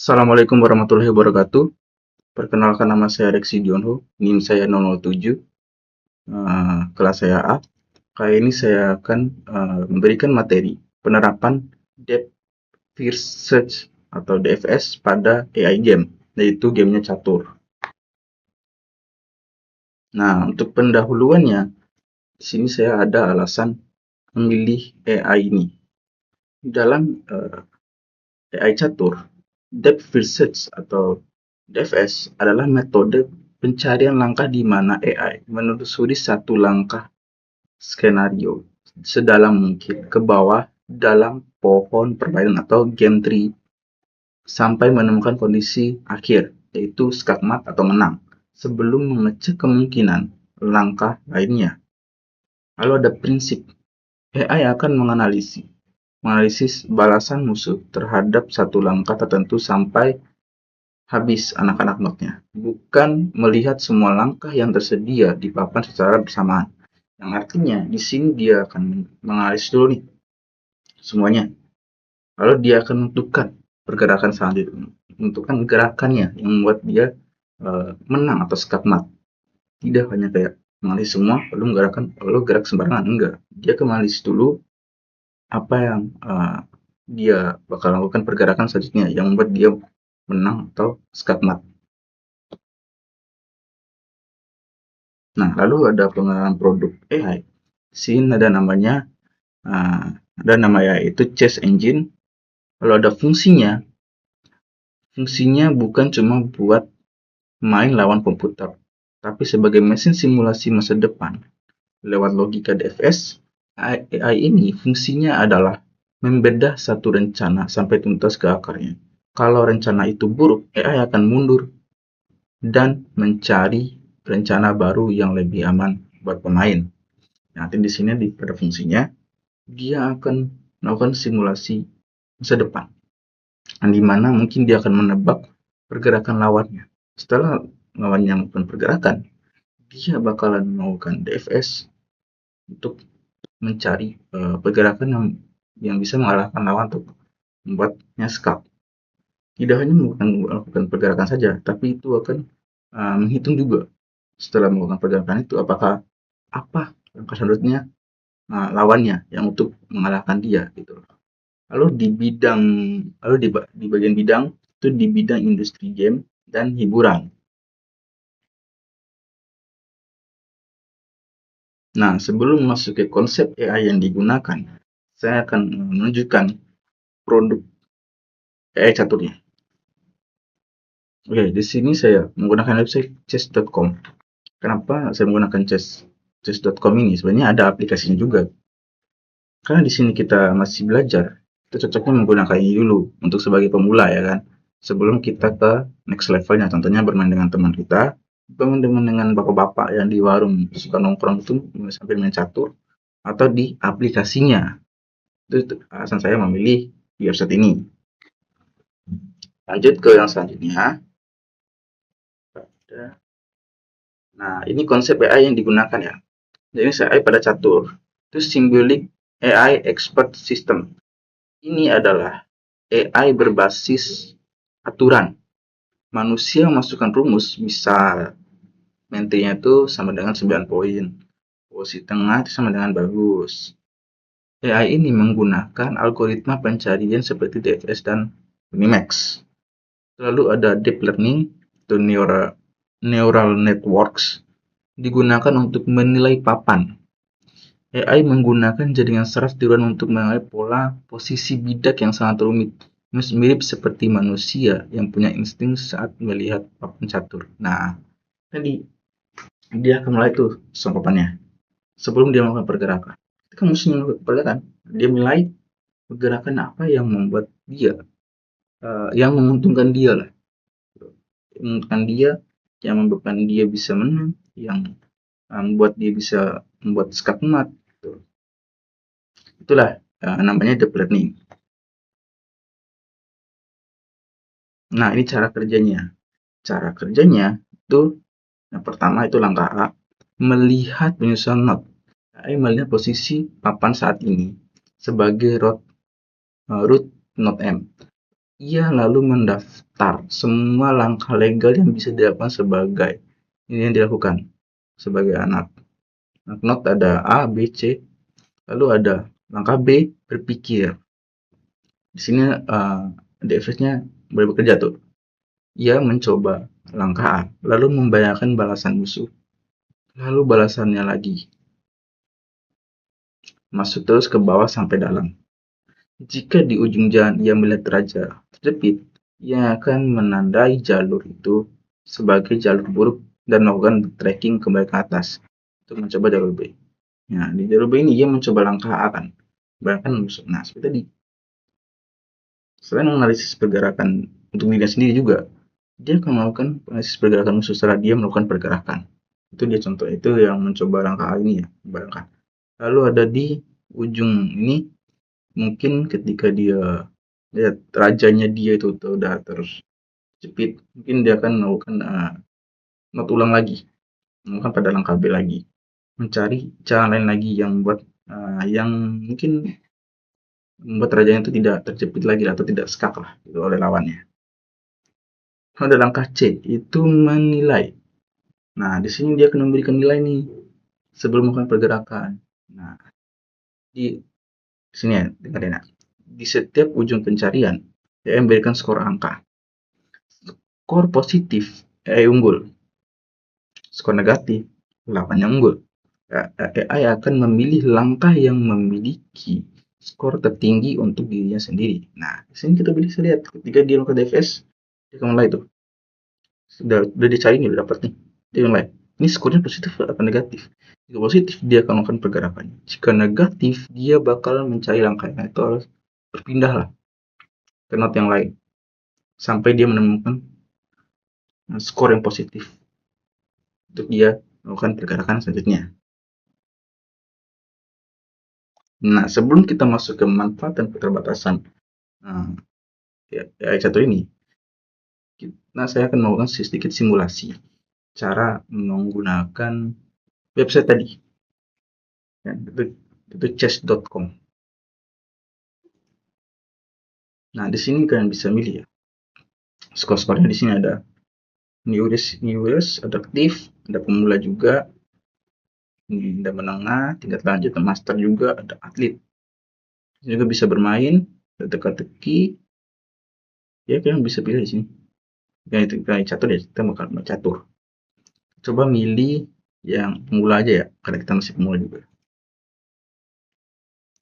Assalamualaikum warahmatullahi wabarakatuh. Perkenalkan, nama saya Reksi Dionho, NIM saya 007, kelas saya A. Kali ini saya akan memberikan materi penerapan Depth First Search atau DFS pada AI game, yaitu gamenya catur. Nah, untuk pendahuluannya, di sini saya ada alasan memilih AI ini. Dalam AI catur, Depth First Search atau DFS adalah metode pencarian langkah di mana AI menelusuri satu langkah skenario sedalam mungkin ke bawah dalam pohon permainan atau game tree sampai menemukan kondisi akhir, yaitu skakmat atau menang, sebelum mengecek kemungkinan langkah lainnya. Lalu ada prinsip, AI akan menganalisis balasan musuh terhadap satu langkah tertentu sampai habis anak-anak notnya, bukan melihat semua langkah yang tersedia di papan secara bersamaan. Yang artinya di sini dia akan menganalisis dulu nih semuanya, lalu dia akan menentukan pergerakan selanjutnya, menentukan gerakannya yang membuat dia menang atau skakmat. Tidak hanya kayak menganalisis semua lalu gerak sembarangan, enggak. Dia akan menganalisis dulu apa yang dia bakal lakukan pergerakan selanjutnya yang membuat dia menang atau skakmat. Nah, lalu ada pengenalan produk AI. Di sini ada namanya, ada namanya itu Chess Engine. Lalu ada fungsinya. Fungsinya bukan cuma buat main lawan komputer, tapi sebagai mesin simulasi masa depan. Lewat logika DFS, AI ini fungsinya adalah membedah satu rencana sampai tuntas ke akarnya. Kalau rencana itu buruk, AI akan mundur dan mencari rencana baru yang lebih aman buat pemain. Nanti di sini pada fungsinya, dia akan melakukan simulasi masa depan, di mana mungkin dia akan menebak pergerakan lawannya. Setelah lawannya melakukan pergerakan, dia bakalan melakukan DFS untuk mencari pergerakan yang bisa mengalahkan lawan untuk membuatnya skak. Tidak hanya melakukan pergerakan saja, tapi itu akan menghitung juga setelah melakukan pergerakan itu apakah apa langkah selanjutnya lawannya yang untuk mengalahkan dia gitu. Lalu di bagian bidang itu di bidang industri game dan hiburan. Nah, sebelum masuk ke konsep AI yang digunakan, saya akan menunjukkan produk AI caturnya. Oke, di sini saya menggunakan website chess.com. Kenapa saya menggunakan chess.com ini? Sebenarnya ada aplikasinya juga. Karena di sini kita masih belajar, kita cocoknya menggunakan ini dulu untuk sebagai pemula ya kan. Sebelum kita ke next levelnya, contohnya bermain dengan teman kita, bermain dengan bapak-bapak yang di warung suka nongkrong itu sambil main catur, atau di aplikasinya. Itu alasan saya memilih di website ini. Lanjut ke yang selanjutnya. Nah, ini konsep AI yang digunakan ya. Jadi AI pada catur. Itu Symbolic AI Expert System. Ini adalah AI berbasis aturan. Manusia memasukkan rumus, misal mainnya itu sama dengan 9 poin. Posisi tengah itu sama dengan bagus. AI ini menggunakan algoritma pencarian seperti DFS dan Minimax. Lalu ada Deep Learning atau Neural Networks digunakan untuk menilai papan. AI menggunakan jaringan saraf tiruan untuk menilai pola posisi bidak yang sangat rumit, mirip seperti manusia yang punya insting saat melihat papan catur. Nah, tadi dia akan mulai tuh papannya sebelum dia melakukan pergerakan. Itu kan musuhnya melakukan pergerakan, dia menilai pergerakan apa yang membuat dia, yang menguntungkan dia lah, menguntungkan dia, yang menyebabkan dia bisa menang, yang membuat dia bisa membuat skakmat. Itulah namanya deep learning. Nah, ini cara kerjanya. Cara kerjanya itu yang pertama itu langkah A, melihat penyusunan not. AI melihat posisi papan saat ini sebagai root node M. Ia lalu mendaftar semua langkah legal yang bisa dilakukan sebagai ini yang dilakukan sebagai anak. Not ada A, B, C, lalu ada langkah B, berpikir. Di sini DFS-nya boleh bekerja tuh. Ia mencoba langkah A, lalu membayangkan balasan musuh, lalu balasannya lagi. Masuk terus ke bawah sampai dalam. Jika di ujung jalan ia melihat raja terjepit, ia akan menandai jalur itu sebagai jalur buruk dan melakukan trekking kembali ke atas untuk mencoba jalur B. Nah, di jalur B ini ia mencoba langkah A kan, bahkan musuh. Nah, seperti tadi, selain menganalisis pergerakan untuk dirinya sendiri juga, dia akan melakukan analisis pergerakan musuh setelah dia melakukan pergerakan. Itu dia contoh, itu yang mencoba langkah A ini ya, bayangkan. Lalu ada di ujung ini, mungkin ketika dia lihat rajanya dia itu udah terus jepit, mungkin dia akan melakukan not ulang lagi, melakukan pada langkah B lagi, mencari cara lain lagi yang yang mungkin membuat rajanya itu tidak terjepit lagi atau tidak skak lah gitu, oleh lawannya. Pada langkah C itu menilai. Nah, di sini dia akan memberikan nilai nih sebelum melakukan pergerakan. Nah, di sini ya, dengerin ya. Di setiap ujung pencarian, dia memberikan skor angka. Skor positif, unggul. Skor negatif, 8 yang unggul. AI akan memilih langkah yang memiliki skor tertinggi untuk dirinya sendiri. Nah, di sini kita bisa lihat ketika dia melakukan DFS, dia akan mulai tuh. Udah dicari nih, udah dapet nih. Dia mulai. Ini skornya positif atau negatif? Jika positif, dia akan melakukan pergerakan. Jika negatif, dia bakal mencari langkahnya itu harus berpindah lah ke not yang lain sampai dia menemukan skor yang positif untuk dia melakukan pergerakan selanjutnya. Nah, sebelum kita masuk ke manfaat dan keterbatasan AI1 ini, saya akan melakukan sedikit simulasi cara menggunakan website tadi, ya, itu chess.com. Nah, di sini kalian bisa milih ya. Skor-skornya di sini ada newest, ada aktif, ada pemula juga, ada menengah, tingkat lanjut, ada master juga, ada atlet. Juga bisa bermain, ada teka-teki. Ya, kalian bisa pilih di sini. Kayak catur ya, kita bakal catur. Coba milih yang pemula aja ya, karena kita masih pemula juga.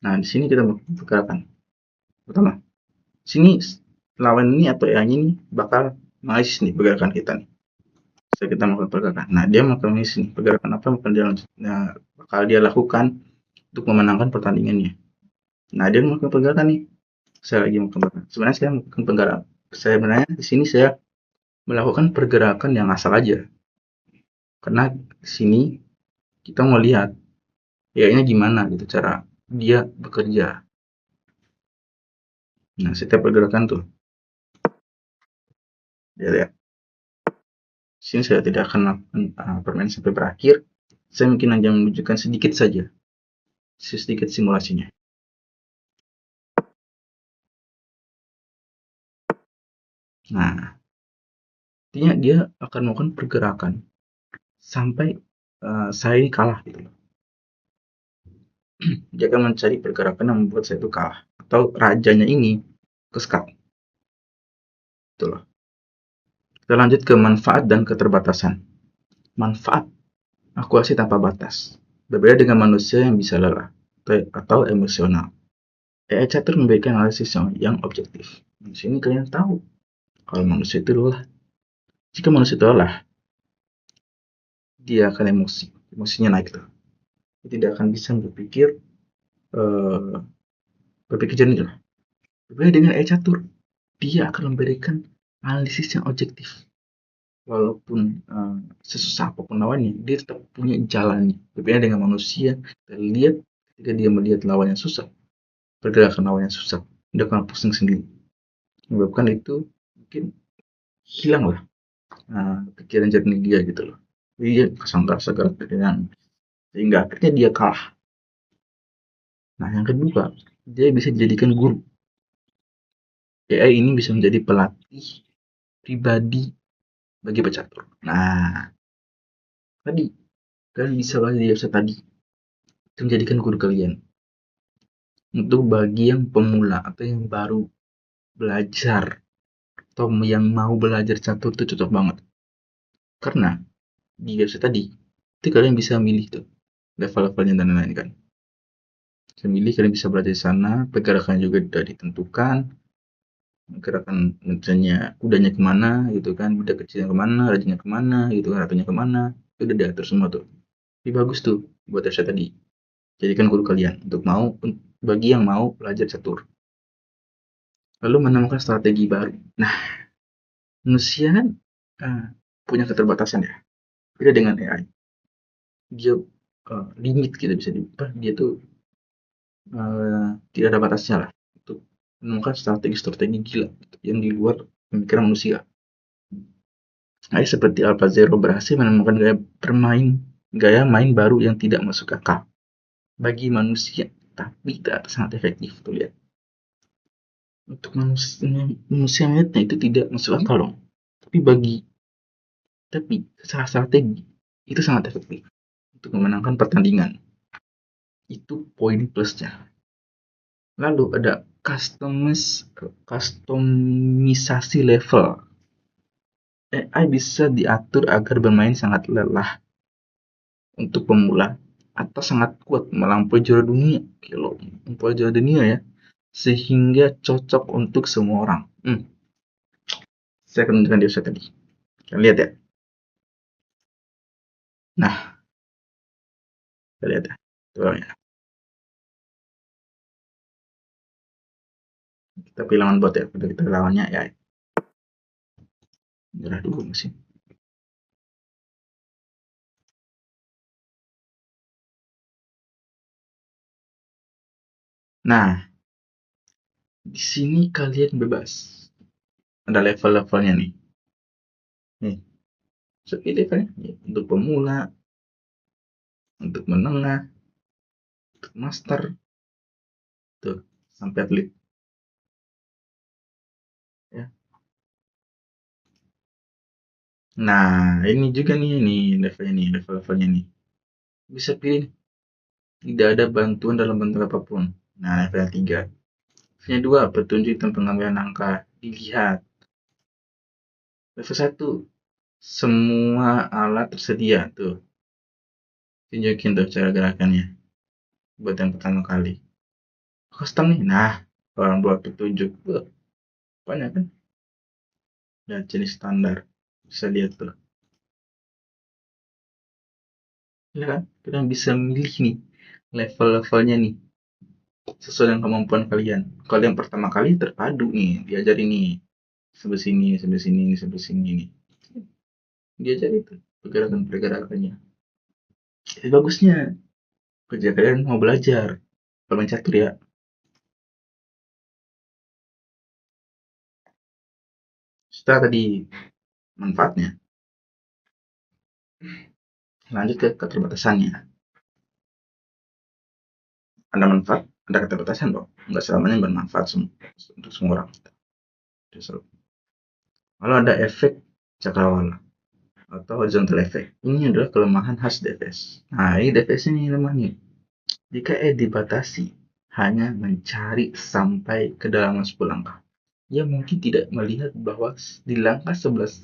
Nah, di sini kita pergerakan. Pertama, sini lawan ini atau yang ini bakal menganalisis nih pergerakan kita nih. Setelah kita melakukan pergerakan. Nah, dia melakukan menganalisis nih, pergerakan apa yang bakal dia lakukan untuk memenangkan pertandingannya. Nah, dia melakukan pergerakan nih. Saya lagi melakukan pergerakan. Sebenarnya saya melakukan pergerakan. Sebenarnya di sini saya melakukan pergerakan yang asal aja. Karena di sini kita mau lihat kayaknya gimana gitu cara dia bekerja. Nah, setiap pergerakan tuh dia lihat. Sini saya tidak akan melakukan permainan sampai berakhir. Saya mungkin hanya menunjukkan sedikit saja, sedikit simulasinya. Nah, artinya dia akan melakukan pergerakan sampai saya ini kalah gitu loh. Dia akan mencari pergerakan yang membuat saya itu kalah atau rajanya ini keskak. Gitu loh. Kita lanjut ke manfaat dan keterbatasan. Manfaat, akurasi tanpa batas. Berbeda dengan manusia yang bisa lelah atau emosional. AI catur memberikan analisis yang objektif. Di sini kalian tahu kalau manusia itu lelah. Jika manusia itu lelah, dia akan emosinya naik tuh. Dia tidak akan bisa berpikir jernih lah. Berbeda dengan AI catur, dia akan memberikan analisis yang objektif. Walaupun sesusah apapun lawannya, dia tetap punya jalannya. Berbeda dengan manusia, kita lihat ketika dia melihat lawannya susah, pergerakan lawannya susah, dia akan pusing sendiri. Menyebabkan itu mungkin hilang lah pikiran jernih dia gitu loh. Dia kasar gerak dengan sehingga akhirnya dia kalah. Nah, yang kedua, dia bisa dijadikan guru. AI ini bisa menjadi pelatih pribadi bagi pecatur. Nah, tadi kalian bisa belajar di website tadi itu menjadikan guru kalian. Untuk bagi yang pemula atau yang baru belajar atau yang mau belajar catur itu cocok banget. Karena di website tadi itu kalian bisa milih tuh level-levelnya dan lain-lain kan. Bisa milih, kalian bisa belajar di sana, pergerakan juga sudah ditentukan, gerakan misalnya kudanya kemana gitu kan, kuda kecilnya kemana, rajanya kemana gitu kan, ratunya kemana, itu udah diatur semua tuh. Ini bagus tuh buat website tadi. Jadikan guru kalian untuk bagi yang mau belajar catur. Lalu menemukan strategi baru. Nah, manusia kan punya keterbatasan ya. Beda dengan AI. Dia limit kita bisa dia tuh tidak ada batasnya lah untuk menemukan strategi-strategi gila yang di luar pemikiran manusia. AI seperti AlphaZero berhasil menemukan gaya main baru yang tidak masuk akal bagi manusia, tapi sangat efektif. Tuh lihat. Untuk manusia melihatnya itu tidak masuk akal dong. Tapi secara strategi itu sangat efektif untuk memenangkan pertandingan. Itu poin plusnya. Lalu ada customisasi level. AI bisa diatur agar bermain sangat lelah untuk pemula atau sangat kuat melampaui juara dunia. Kalau melampaui juara dunia ya, sehingga cocok untuk semua orang. Saya akan menunjukkan di website tadi. Kalian lihat ya. Nah, kita lihat ya. Tuh ya. Kita pilih lawan bot ya. Kita lawannya ya. Nyerah dulu mesin. Nah, di sini kalian bebas. Ada level-levelnya nih. Nih, seperti levelnya untuk pemula, untuk menengah, untuk master, tuh sampai atlet. Ya. Nah, ini juga nih level-levelnya nih. Bisa pilih tidak ada bantuan dalam bentuk apapun. Nah, level 3. Levelnya 2, petunjuk dan pengambilan angka dilihat. Level 1, semua alat tersedia tuh. Tunjukin tuh cara gerakannya buat yang pertama kali. Custom nih, nah orang buat petunjuk tuh banyak kan. Ya jenis standar bisa lihat tuh. Ya kan, kalian bisa milih nih level-levelnya nih sesuai dengan kemampuan kalian. Kalau yang pertama kali terpadu nih, diajar ini sampai sini, sampai sini, sampai sini nih. Diajar itu pergerakan-pergerakannya. Jadi bagusnya kerja kalian mau belajar bermain catur ya. Setelah tadi manfaatnya, lanjut ke keterbatasannya. Ada manfaat, ada keterbatasan dong. Nggak selamanya bermanfaat untuk semua orang. Lalu ada efek cakrawala atau horizontal effect. Ini adalah kelemahan khas DFS. Nah, ini DFS ini lemah nih. Jika dibatasi hanya mencari sampai ke dalam 10 langkah, ia mungkin tidak melihat bahwa di langkah 11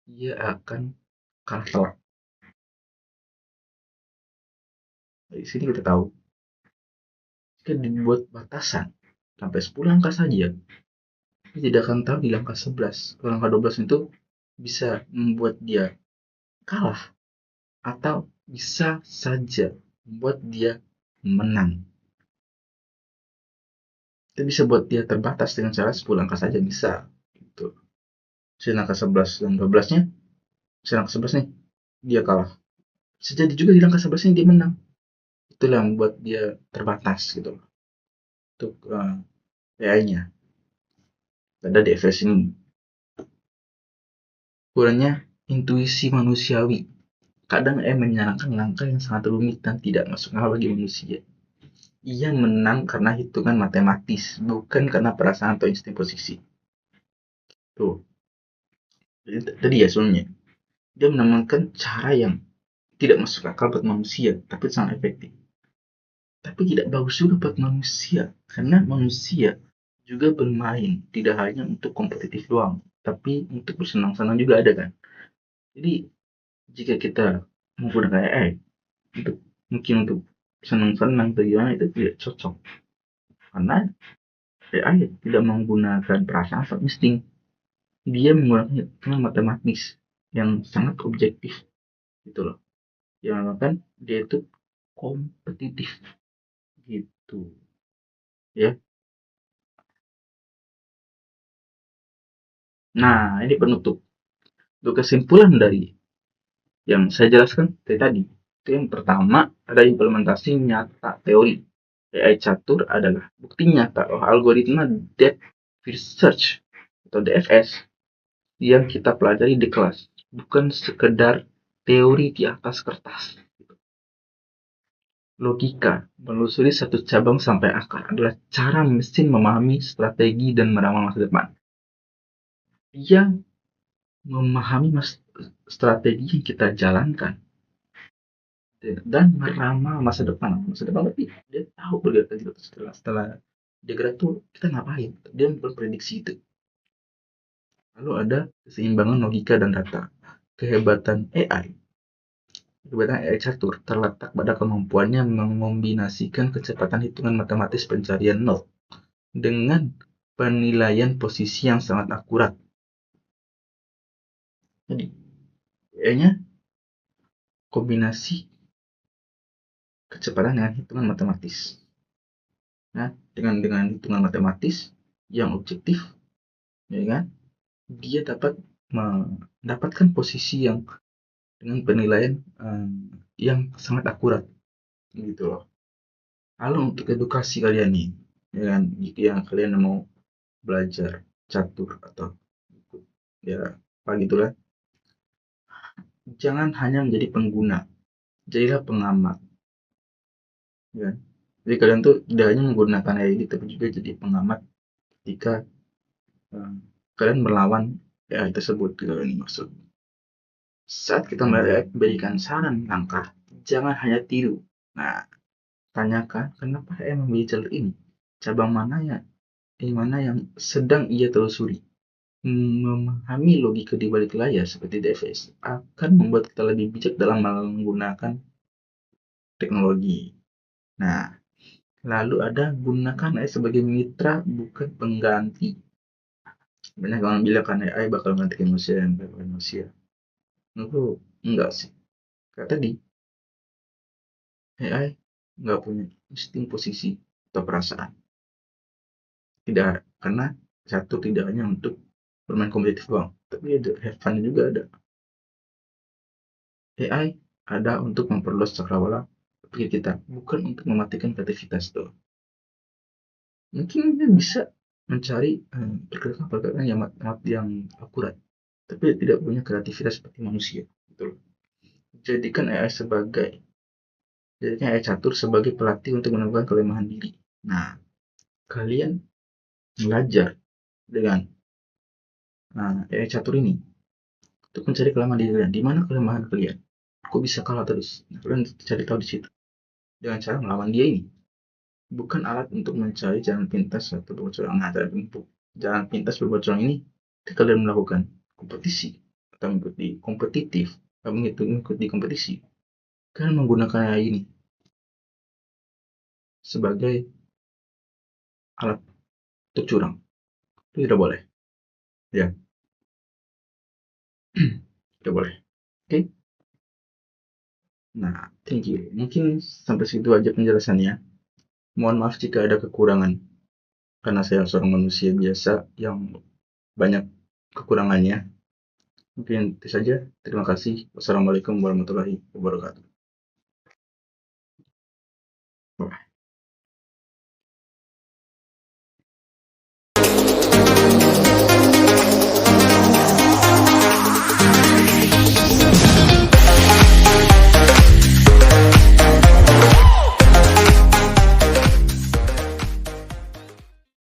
ia akan kalah telak. Di sini kita tahu, jika dibuat batasan sampai 10 langkah saja, dia tidak akan tahu di langkah 11. Langkah 12 itu bisa membuat dia kalah atau bisa saja membuat dia menang. Kita bisa buat dia terbatas dengan cara 10 langkah saja bisa. Gitu. Si langkah 11 dan 12-nya, si langkah 11 nih, dia kalah. Bisa jadi juga di langkah 11-nya dia menang. Itulah yang membuat dia terbatas gitu untuk AI-nya. Ada DFS ini. Kurangnya intuisi manusiawi. Kadang AI menyarankan langkah yang sangat rumit dan tidak masuk akal bagi manusia. Ia menang karena hitungan matematis, bukan karena perasaan atau insting posisi. Tuh, jadi tadi ya sebelumnya dia menemukan cara yang tidak masuk akal buat manusia, tapi sangat efektif. Tapi tidak bagus juga buat manusia, karena manusia juga bermain tidak hanya untuk kompetitif doang, tapi untuk bersenang-senang juga ada kan. Jadi jika kita menggunakan AI untuk mungkin untuk senang-senang atau gimana, itu tidak cocok, karena AI tidak menggunakan perasaan atau insting, dia menggunakan hitungan matematis yang sangat objektif gitu loh, yang kan dia itu kompetitif gitu ya. Nah, ini penutup untuk kesimpulan dari yang saya jelaskan dari tadi. Itu yang pertama, ada implementasi nyata teori. AI catur adalah bukti nyata bahwa algoritma depth first search atau DFS yang kita pelajari di kelas, bukan sekedar teori di atas kertas. Logika, menelusuri satu cabang sampai akar, adalah cara mesin memahami strategi dan meramal masa depan. Dia memahami strategi yang kita jalankan dan meramal masa depan. Masa depan berarti dia tahu pergerakan kita setelah dia gerak tuh kita ngapain. Dia berprediksi itu. Lalu ada keseimbangan logika dan data. Kehebatan AI catur terletak pada kemampuannya mengombinasikan kecepatan hitungan matematis pencarian node dengan penilaian posisi yang sangat akurat. Jadi, AI-nya kombinasi kecepatan dengan hitungan matematis. Nah, dengan hitungan matematis yang objektif, ya kan, dia dapat mendapatkan posisi yang dengan penilaian yang sangat akurat, gitu loh. Lalu untuk edukasi kalian nih, ya kan, jika yang kalian mau belajar catur atau ya apa gitulah, jangan hanya menjadi pengguna, jadilah pengamat, ya. Jadi kalian tuh tidak hanya menggunakan AI tapi juga jadi pengamat ketika kalian melawan AI tersebut, gitu ini maksud. Saat kita memberikan saran langkah, jangan hanya tiru. Nah, tanyakan kenapa AI memilih jalur ini, cabang mana ya, ini mana yang sedang ia telusuri. Memahami logika di balik layar seperti DFS akan membuat kita lebih bijak dalam menggunakan teknologi. Nah, lalu ada gunakan AI sebagai mitra bukan pengganti. Banyak orang bilang kan AI bakal menggantikan manusia. Menurutku enggak sih. Kayak tadi, AI nggak punya insting posisi atau perasaan. Tidak, karena satu tidak hanya untuk bermain kompetitif doang, tapi ada have fun juga ada. AI ada untuk memperluas cakrawala pikir kita, bukan untuk mematikan kreativitas tuh. Mungkin dia bisa mencari pergerakan-pergerakan yang akurat, tapi tidak punya kreativitas seperti manusia. Betul. Jadikan AI sebagai Jadinya AI catur sebagai pelatih untuk menemukan kelemahan diri. Nah, kalian belajar dengan AI catur ini untuk mencari kelemahan diri kalian. Di mana kelemahan kalian? Kok bisa kalah terus? Nah, kalian cari tahu di situ. Dengan cara melawan dia ini. Bukan alat untuk mencari jalan pintas atau berbuat curang. Nah, jalan pintas berbuat curang ini ketika kalian melakukan kompetisi atau mengikuti kompetitif, atau mengikuti kompetisi, kalian menggunakan AI ini sebagai alat untuk curang. Itu tidak boleh. Ya, tidak boleh. Oke? Okay? Nah, thank you. Mungkin sampai situ aja penjelasannya. Mohon maaf jika ada kekurangan, karena saya seorang manusia biasa yang banyak kekurangannya. Mungkin itu saja. Terima kasih. Wassalamualaikum warahmatullahi wabarakatuh. Bye.